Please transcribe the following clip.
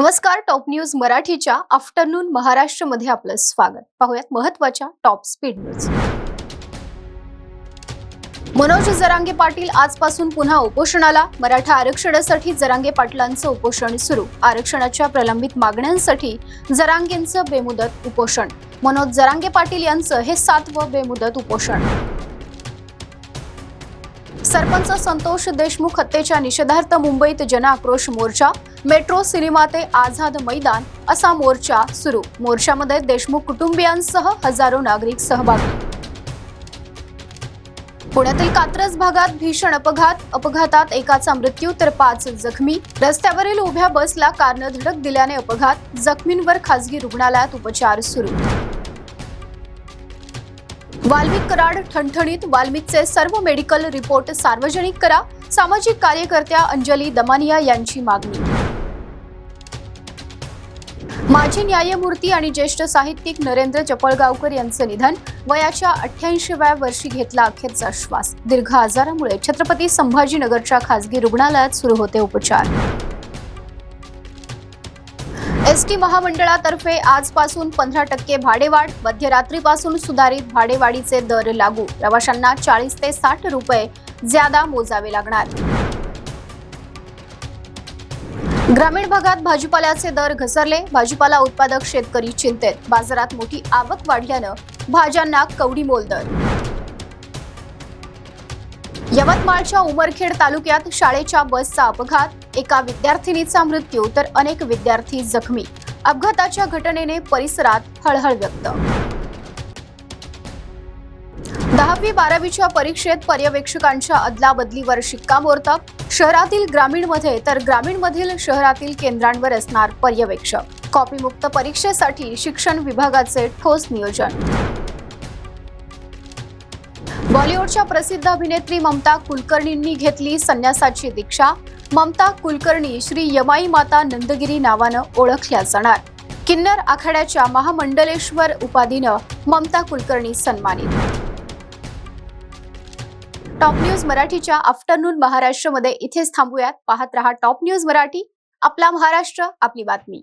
नमस्कार. Top news मराठीच्या afternoon महाराष्ट्रमध्ये आपलं स्वागत. पाहूयात महत्त्वाच्या top speed news. Manoj Jarange Patil आजपासून पुन्हा उपोषणाला. मराठा आरक्षणासाठी जरांगे पाटलांचं उपोषण सुरू. आरक्षणाच्या प्रलंबित मागण्यांसाठी जरांगेंचं बेमुदत उपोषण. मनोज जरांगे पाटील यांचं हे 7वं बेमुदत उपोषण. सरपंच संतोष देशमुख हत्येच्या निषेधार्थ मुंबईत जनआक्रोश मोर्चा. मेट्रो सिनेमा ते आझाद मैदान असा मोर्चा सुरू. मोर्चामध्ये देशमुख कुटुंबियांसह हजारो नागरिक सहभागी. पुण्यातील कात्रज भागात भीषण अपघातात एकाचा मृत्यू तर 5 जखमी. रस्त्यावरील उभ्या बसला कारनं धडक दिल्याने अपघात. जखमींवर खासगी रुग्णालयात उपचार सुरू. वाल्मिक कराड ठणठणीत. वाल्मिकचे सर्व मेडिकल रिपोर्ट सार्वजनिक करा. सामाजिक कार्यकर्त्या अंजली दमानिया यांची मागणी. माजी न्यायमूर्ती आणि ज्येष्ठ साहित्यिक नरेंद्र चपळगावकर यांचं निधन. वयाच्या 88व्या वर्षी घेतला अखेरचा श्वास. दीर्घ आजारामुळे छत्रपती संभाजीनगरच्या खासगी रुग्णालयात सुरू होते उपचार. एसटी महामंडळातर्फे आजपासून 15% भाडेवाढ. मध्यरात्रीपासून सुधारित भाडेवाढीचे दर लागू. प्रवाशांना 40 ते 60 रुपये ज्यादा मोजावे लागणार. ग्रामीण भागात भाजीपाल्याचे दर घसरले. भाजीपाला उत्पादक शेतकरी चिंतेत. बाजारात मोठी आवक वाढल्यानं भाज्यांना कवडीमोल दर. यवतमाळच्या उमरखेड तालुक्यात शाळेच्या बसचा अपघात. एका विद्यार्थिनीचा मृत्यू तर अनेक विद्यार्थी जखमी. अपघाताच्या घटनेने परिसरात हळहळ व्यक्त. 10वी-12वीच्या परीक्षेत पर्यवेक्षकांच्या अदलाबदलीवर शिक्कामोर्तब. शहरातील ग्रामीणमध्ये तर ग्रामीणमधील शहरातील केंद्रांवर असणार पर्यवेक्षक. कॉपीमुक्त परीक्षेसाठी शिक्षण विभागाचे ठोस नियोजन. बॉलिवूडच्या प्रसिद्ध अभिनेत्री ममता कुलकर्णींनी घेतली संन्यासाची दीक्षा. ममता कुलकर्णी श्री यमाई माता नंदगिरी नावानं ओळखल्या जाणार. किन्नर आखाड्याच्या महामंडलेश्वर उपाधीनं ममता कुलकर्णी सन्मानित. टॉप न्यूज मराठीच्या आफ्टरनून महाराष्ट्रमध्ये इथेच थांबूयात. पाहत रहा टॉप न्यूज मराठी. आपला महाराष्ट्र, आपली बातमी.